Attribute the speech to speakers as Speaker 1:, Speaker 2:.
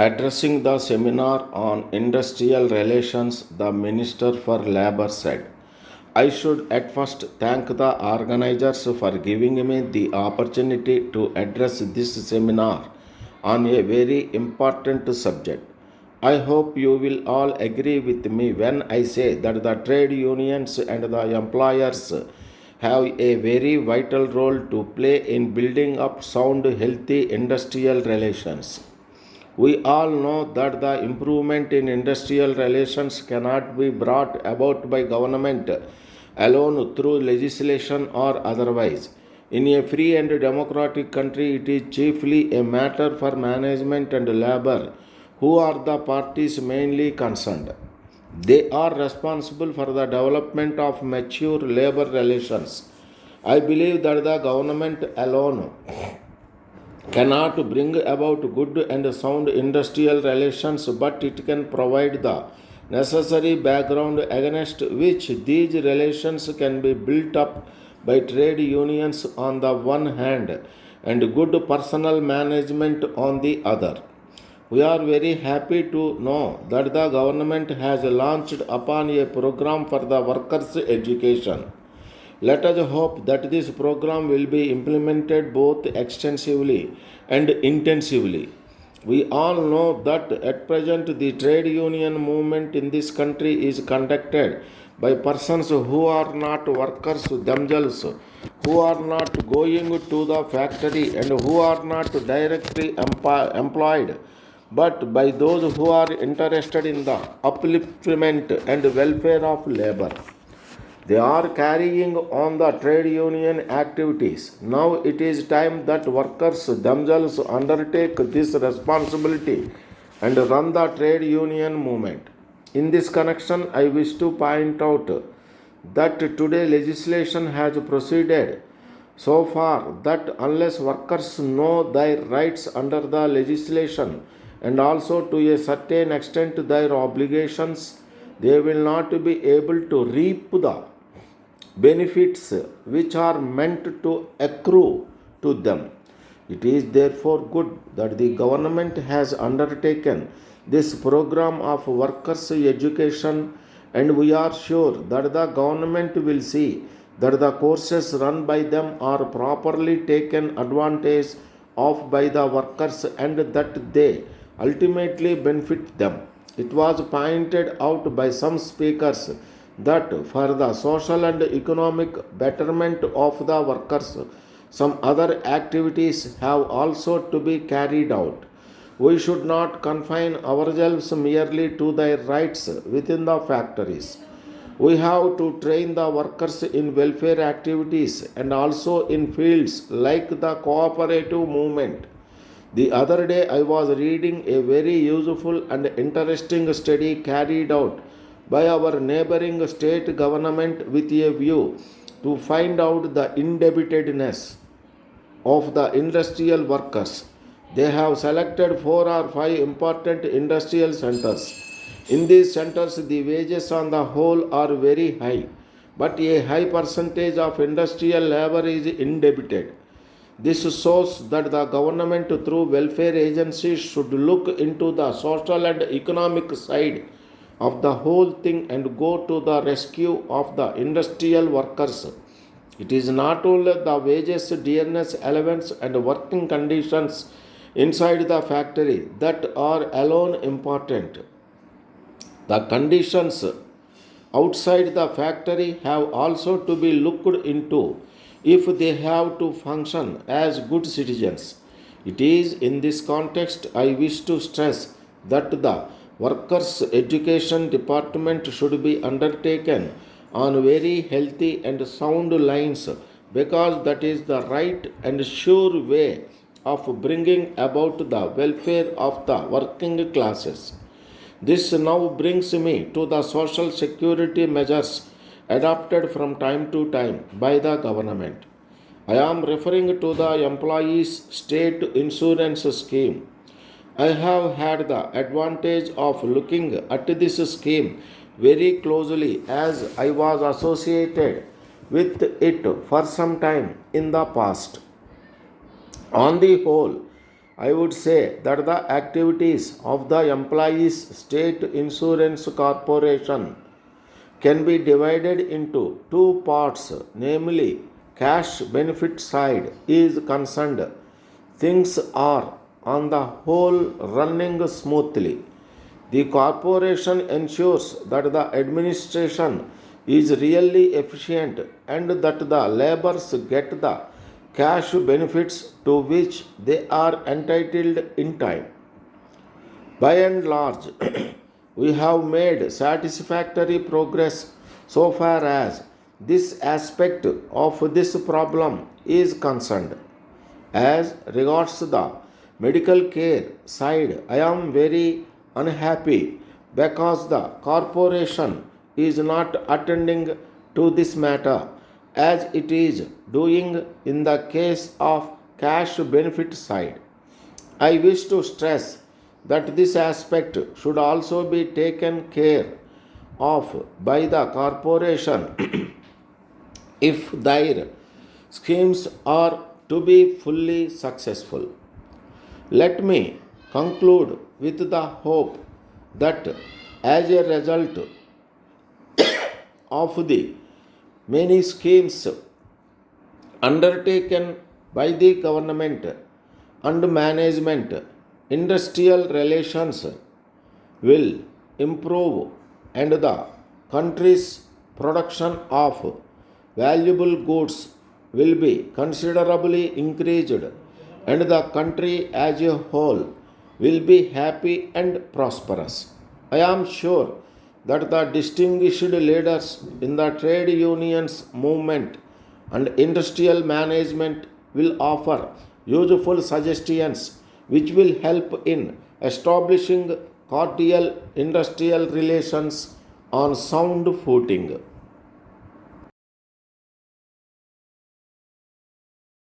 Speaker 1: Addressing the seminar on industrial relations, the Minister for Labour said, I should at first thank the organizers for giving me the opportunity to address this seminar on a very important subject. I hope you will all agree with me when I say that the trade unions and the employers have a very vital role to play in building up sound, healthy industrial relations. We all know that the improvement in industrial relations cannot be brought about by government alone through legislation or otherwise. In a free and democratic country, it is chiefly a matter for management and labor, who are the parties mainly concerned. They are responsible for the development of mature labor relations. I believe that the government alone cannot bring about good and sound industrial relations, but it can provide the necessary background against which these relations can be built up by trade unions on the one hand and good personal management on the other. We are very happy to know that the government has launched upon a program for the workers' education. Let us hope that this program will be implemented both extensively and intensively. We all know that at present the trade union movement in this country is conducted by persons who are not workers themselves, who are not going to the factory and who are not directly employed, but by those who are interested in the upliftment and welfare of labor. They are carrying on the trade union activities. Now it is time that workers themselves undertake this responsibility and run the trade union movement. In this connection, I wish to point out that today legislation has proceeded so far that unless workers know their rights under the legislation and also to a certain extent their obligations, they will not be able to reap the benefits which are meant to accrue to them. It is therefore good that the government has undertaken this program of workers' education, and we are sure that the government will see that the courses run by them are properly taken advantage of by the workers and that they ultimately benefit them. It was pointed out by some speakers that for the social and economic betterment of the workers, some other activities have also to be carried out. We should not confine ourselves merely to their rights within the factories. We have to train the workers in welfare activities and also in fields like the cooperative movement. The other day, I was reading a very useful and interesting study carried out by our neighboring state government with a view to find out the indebtedness of the industrial workers. They have selected 4 or 5 important industrial centers. In these centers, the wages on the whole are very high, but a high percentage of industrial labor is indebted. This shows that the government, through welfare agencies, should look into the social and economic side of the whole thing and go to the rescue of the industrial workers. It is not only the wages, dearness, allowance, and working conditions inside the factory that are alone important. The conditions outside the factory have also to be looked into if they have to function as good citizens. It is in this context I wish to stress that the workers' education department should be undertaken on very healthy and sound lines because that is the right and sure way of bringing about the welfare of the working classes. This now brings me to the social security measures adopted from time to time by the government. I am referring to the employees' state insurance scheme. I have had the advantage of looking at this scheme very closely as I was associated with it for some time in the past. On the whole, I would say that the activities of the Employees State Insurance Corporation can be divided into two parts, namely, cash benefit side is concerned. Things are on the whole running smoothly. The corporation ensures that the administration is really efficient and that the laborers get the cash benefits to which they are entitled in time. By and large, we have made satisfactory progress so far as this aspect of this problem is concerned. As regards the medical care side, I am very unhappy because the corporation is not attending to this matter as it is doing in the case of cash benefit side. I wish to stress that this aspect should also be taken care of by the corporation if their schemes are to be fully successful. Let me conclude with the hope that as a result of the many schemes undertaken by the government and management, industrial relations will improve and the country's production of valuable goods will be considerably increased and the country as a whole will be happy and prosperous. I am sure that the distinguished leaders in the trade unions movement and industrial management will offer useful suggestions which will help in establishing cordial industrial relations on sound footing.